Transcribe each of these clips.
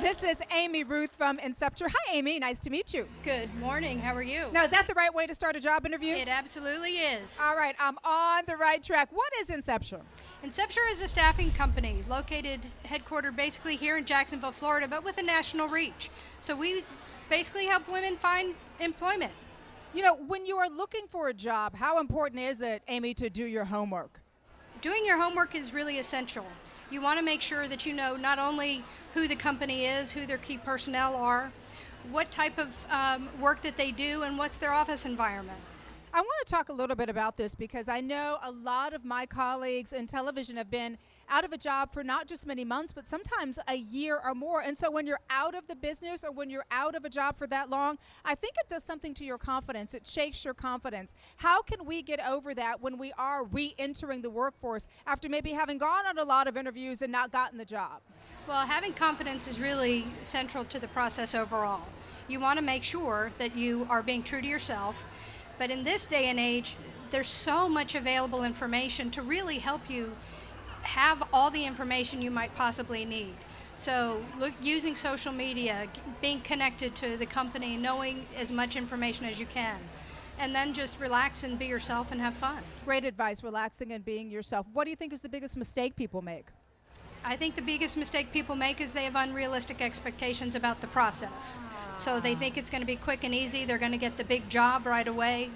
This is Amy Ruth from Inception. Hi, Amy. Nice to meet you. Good morning. How are you? Now, is that the right way to start a job interview? It absolutely is. All right, I'm on the right track. What is Inception? Inception is a staffing company headquartered basically here in Jacksonville, Florida, but with a national reach. So we basically help women find employment. You know, when you are looking for a job, how important is it, Amy, to do your homework? Doing your homework is really essential. You want to make sure that you know not only who the company is, who their key personnel are, what type of work that they do, and what's their office environment. I want to talk a little bit about this because I know a lot of my colleagues in television have been out of a job for not just many months, but sometimes a year or more. And so when you're out of the business or when you're out of a job for that long, I think it does something to your confidence. It shakes your confidence. How can we get over that when we are re-entering the workforce after maybe having gone on a lot of interviews and not gotten the job? Well, having confidence is really central to the process overall. You want to make sure that you are being true to yourself. But in this day and age, there's so much available information to really help you have all the information you might possibly need. So using social media, being connected to the company, knowing as much information as you can, and then just relax and be yourself and have fun. Great advice, relaxing and being yourself. What do you think is the biggest mistake people make? I think the biggest mistake people make is they have unrealistic expectations about the process. So they think it's going to be quick and easy, they're going to get the big job right away.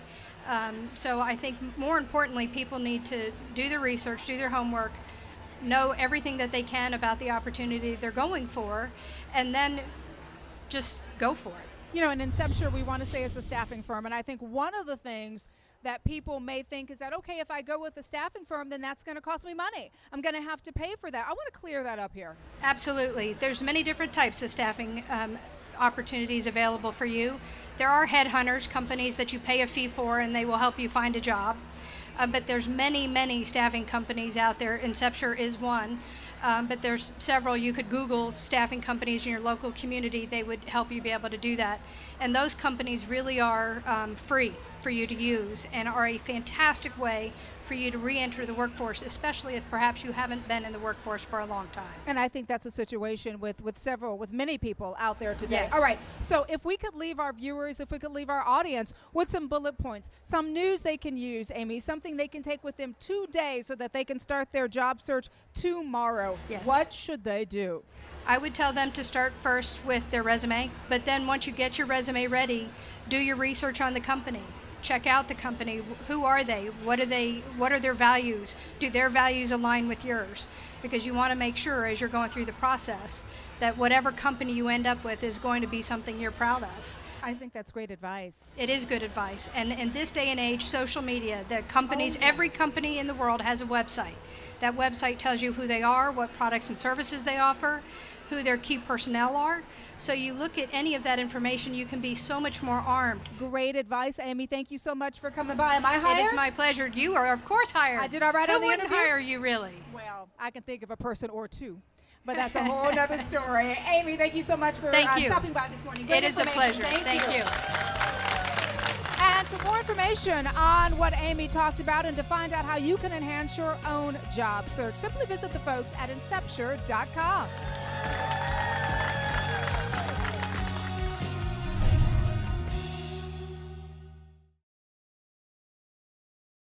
So I think more importantly, people need to do their research, do their homework, know everything that they can about the opportunity they're going for, and then just go for it. You know, in Inception, we want to say it's a staffing firm, and I think one of the things that people may think is that, okay, if I go with a staffing firm, then that's going to cost me money. I'm going to have to pay for that. I want to clear that up here. Absolutely. There's many different types of staffing opportunities available for you. There are headhunters, companies that you pay a fee for, and they will help you find a job. But there's many staffing companies out there. Incepture is one, but there's several. You could Google staffing companies in your local community. They would help you be able to do that. And those companies really are free for you to use and are a fantastic way for you to re-enter the workforce, especially if perhaps you haven't been in the workforce for a long time. And I think that's a situation with many people out there today. Yes. All right, so if we could leave our viewers, if we could leave our audience with some bullet points, some news they can use, Amy, something they can take with them today so that they can start their job search tomorrow. Yes. What should they do? I would tell them to start first with their resume, but then once you get your resume ready, do your research on the company. Check out the company. Who are they? What are their values? Do their values align with yours? Because you want to make sure as you're going through the process that whatever company you end up with is going to be something you're proud of. I think that's great advice. It is good advice. And in this day and age, social media, the companies, Oh, yes. Every company in the world has a website. That website tells you who they are, what products and services they offer, who their key personnel are. So you look at any of that information, you can be so much more armed. Great advice, Amy. Thank you so much for coming by. Am I hired? It is my pleasure. You are, of course, hired. I did all right Who on the wouldn't interview? hire you, really? Well, I can think of a person or two, but that's a whole other story. Amy, thank you so much for Thank you. stopping by this morning. Great It is a information. pleasure. Thank you. And for more information on what Amy talked about and to find out how you can enhance your own job search, simply visit the folks at Incepture.com.